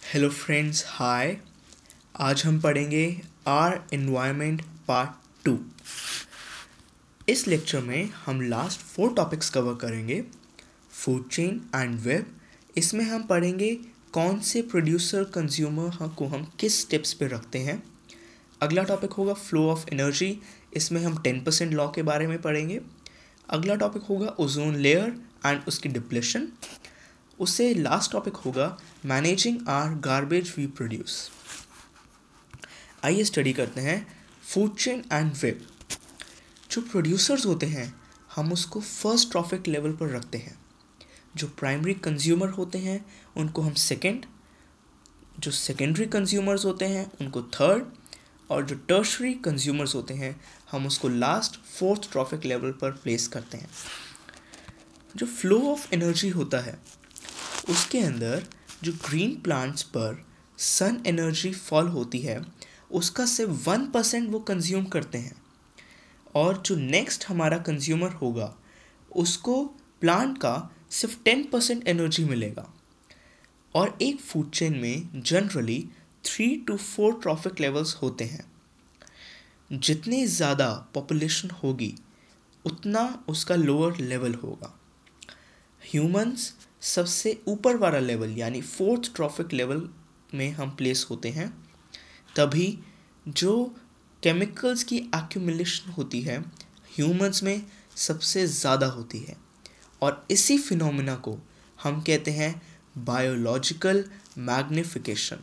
Hello friends, हाय। आज हम पढ़ेंगे आर एनवायरनमेंट पार्ट 2। इस लेक्चर में हम लास्ट 4 टॉपिक्स कवर करेंगे। Food chain and web. इसमें हम पढ़ेंगे कौन से प्रोड्यूसर कंज्यूमर को हम किस स्टेप्स पे रखते हैं। अगला टॉपिक होगा फ्लो ऑफ एनर्जी। इसमें हम 10% लॉ के बारे में पढ़ेंगे। अगला टॉपिक होगा ओजोन लेयर एंड उसकी डिप्लेशन। उससे लास्ट टॉपिक होगा managing our garbage we produce. आइए स्टडी करते हैं फूड चेन एंड वेब। जो प्रोड्यूसर्स होते हैं हम उसको फर्स्ट ट्रॉफिक लेवल पर रखते हैं। जो प्राइमरी कंज्यूमर होते हैं उनको हम सेकंड, जो सेकेंडरी कंज्यूमर्स होते हैं उनको थर्ड, और जो टर्शरी कंज्यूमर्स होते हैं हम उसको लास्ट फोर्थ ट्रॉफिक लेवल पर प्लेस करते हैं। जो फ्लो ऑफ एनर्जी होता है उसके अंदर जो ग्रीन प्लांट्स पर सन एनर्जी फॉल होती है उसका सिर्फ 1% वो कंज्यूम करते हैं, और जो नेक्स्ट हमारा कंज्यूमर होगा उसको प्लांट का सिर्फ 10% एनर्जी मिलेगा। और एक फूड चेन में जनरली 3 to 4 ट्रॉफिक लेवल्स होते हैं। जितनी ज़्यादा पॉपुलेशन होगी उतना उसका लोअर लेवल होगा। ह्यूमंस सबसे ऊपर वाला लेवल यानी फोर्थ ट्रॉफिक लेवल में हम प्लेस होते हैं। तभी जो केमिकल्स की एक्यूमुलेशन होती है ह्यूमंस में सबसे ज़्यादा होती है, और इसी फिनोमिना को हम कहते हैं biological magnification.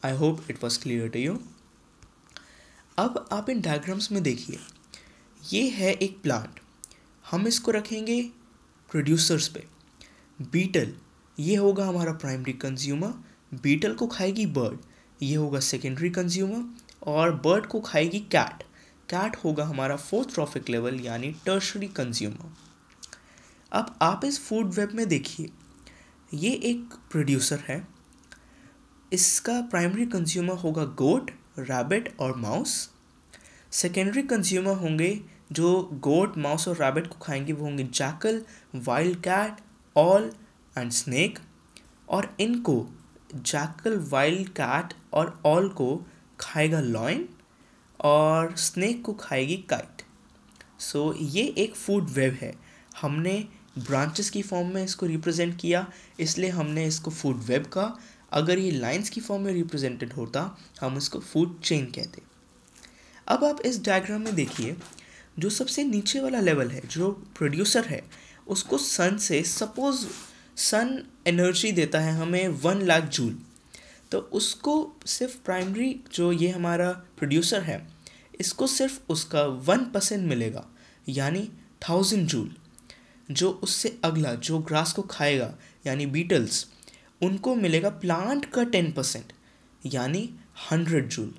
I hope it was clear to you. अब आप इन डायग्राम्स में देखिए, ये है एक प्लांट। हम इसको रखेंगे प्रोड्यूसर्स पे। बीटल ये होगा हमारा प्राइमरी कंज्यूमर। बीटल को खाएगी बर्ड, ये होगा सेकेंडरी कंज्यूमर, और बर्ड को खाएगी कैट। कैट होगा हमारा फोर्थ ट्रॉफिक लेवल यानी टर्शरी कंज्यूमर। अब आप इस फूड वेब में देखिए, ये एक प्रोड्यूसर है। इसका प्राइमरी कंज्यूमर होगा गोट, रैबिट और माउस। सेकेंडरी कंज्यूमर होंगे जो गोट, माउस और रैबिट को खाएंगे, वो होंगे jackal, wild cat, owl and snake. और इनको जैकल, वाइल्ड कैट और ऑल को खाएगा लॉयन, और स्नेक को खाएगी काइट। सो ये एक फूड वेब है। हमने ब्रांचेस की फॉर्म में इसको रिप्रेजेंट किया, इसलिए हमने इसको फूड वेब कहा। अगर ये लाइंस की फॉर्म में रिप्रेजेंटेड होता हम इसको फूड चेन कहते। अब आप इस डायग्राम में देखिए, जो सबसे नीचे वाला लेवल है, जो प्रोड्यूसर है, उसको सन से सपोज सन एनर्जी देता है हमें 1 लाख जूल। तो उसको सिर्फ प्राइमरी जो ये हमारा प्रोड्यूसर है इसको सिर्फ उसका 1% मिलेगा यानी 1000 जूल। जो उससे अगला जो ग्रास को खाएगा यानी बीटल्स, उनको मिलेगा प्लांट का 10% यानी 100 जूल।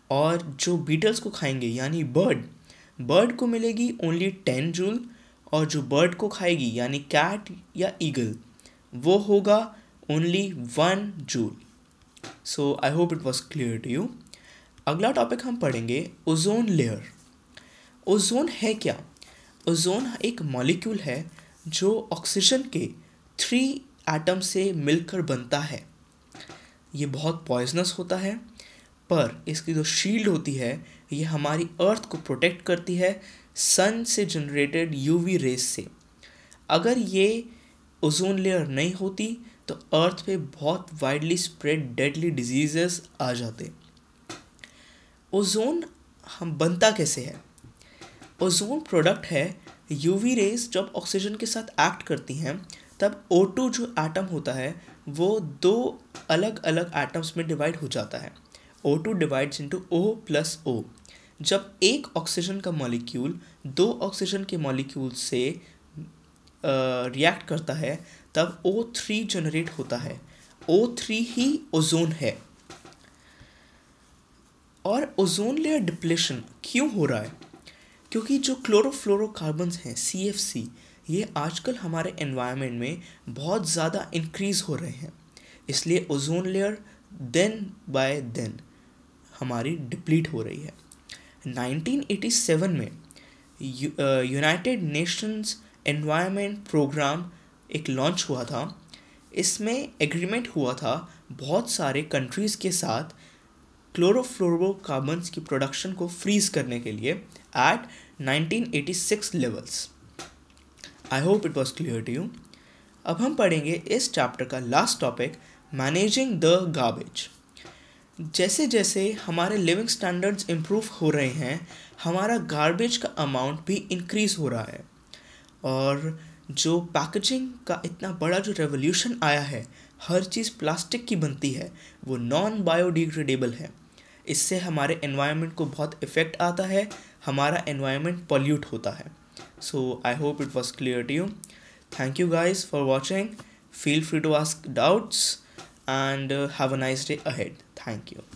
और जो बीटल्स को खाएंगे यानी बर्ड को मिलेगी ओनली 10 जूल, और जो बर्ड को खाएगी यानी कैट या ईगल, वो होगा only 1 joule. So I hope it was clear to you. अगला टॉपिक हम पढ़ेंगे ओजोन लेयर। ओजोन है क्या? ओजोन एक मॉलिक्यूल है जो ऑक्सीजन के 3 एटम से मिलकर बनता है। ये बहुत पॉइजनस होता है, पर इसकी जो शील्ड होती है ये हमारी अर्थ को प्रोटेक्ट करती है सन से जनरेटेड यूवी रेस से। अगर ये ओजोन लेयर नहीं होती तो अर्थ पे बहुत वाइडली स्प्रेड डेडली डिजीजेस आ जाते। ओजोन हम बनता कैसे है? ओजोन प्रोडक्ट है यूवी रेस जब ऑक्सीजन के साथ एक्ट करती हैं तब O2 जो एटम होता है वो 2 अलग अलग एटम्स में डिवाइड हो जाता है। O2 divides into O+O। जब एक ऑक्सीजन का मॉलिक्यूल 2 ऑक्सीजन के मॉलिक्यूल से रिएक्ट करता है तब O3 जनरेट होता है। O3 ही ओजोन है। और ओजोन लेयर डिप्लेशन क्यों हो रहा है? क्योंकि जो क्लोरोफ्लोरोकार्बन्स हैं CFC, ये आजकल हमारे एनवायरनमेंट में बहुत ज़्यादा इंक्रीज़ हो रहे हैं, इसलिए ओजोन लेयर दिन बाय दिन हमारी डिप्लीट हो रही है। 1987 में यूनाइटेड नेशंस एनवायरनमेंट प्रोग्राम एक लॉन्च हुआ था। इसमें एग्रीमेंट हुआ था बहुत सारे कंट्रीज़ के साथ क्लोरोफ्लोरोकार्बन्स की प्रोडक्शन को फ्रीज करने के लिए at 1986 levels. I hope it was clear to you. अब हम पढ़ेंगे इस चैप्टर का last topic, managing the garbage. जैसे जैसे हमारे लिविंग स्टैंडर्ड्स इम्प्रूव हो रहे हैं, हमारा गार्बेज का अमाउंट भी इंक्रीज़ हो रहा है। और जो पैकेजिंग का इतना बड़ा जो रेवोल्यूशन आया है, हर चीज़ प्लास्टिक की बनती है, वो नॉन बायोडिग्रेडेबल है। इससे हमारे एनवायरनमेंट को बहुत इफ़ेक्ट आता है, हमारा एनवायरनमेंट पॉल्यूट होता है। So I hope it was clear to you. Thank you guys for watching. Feel free to ask doubts and have a nice day ahead. Thank you.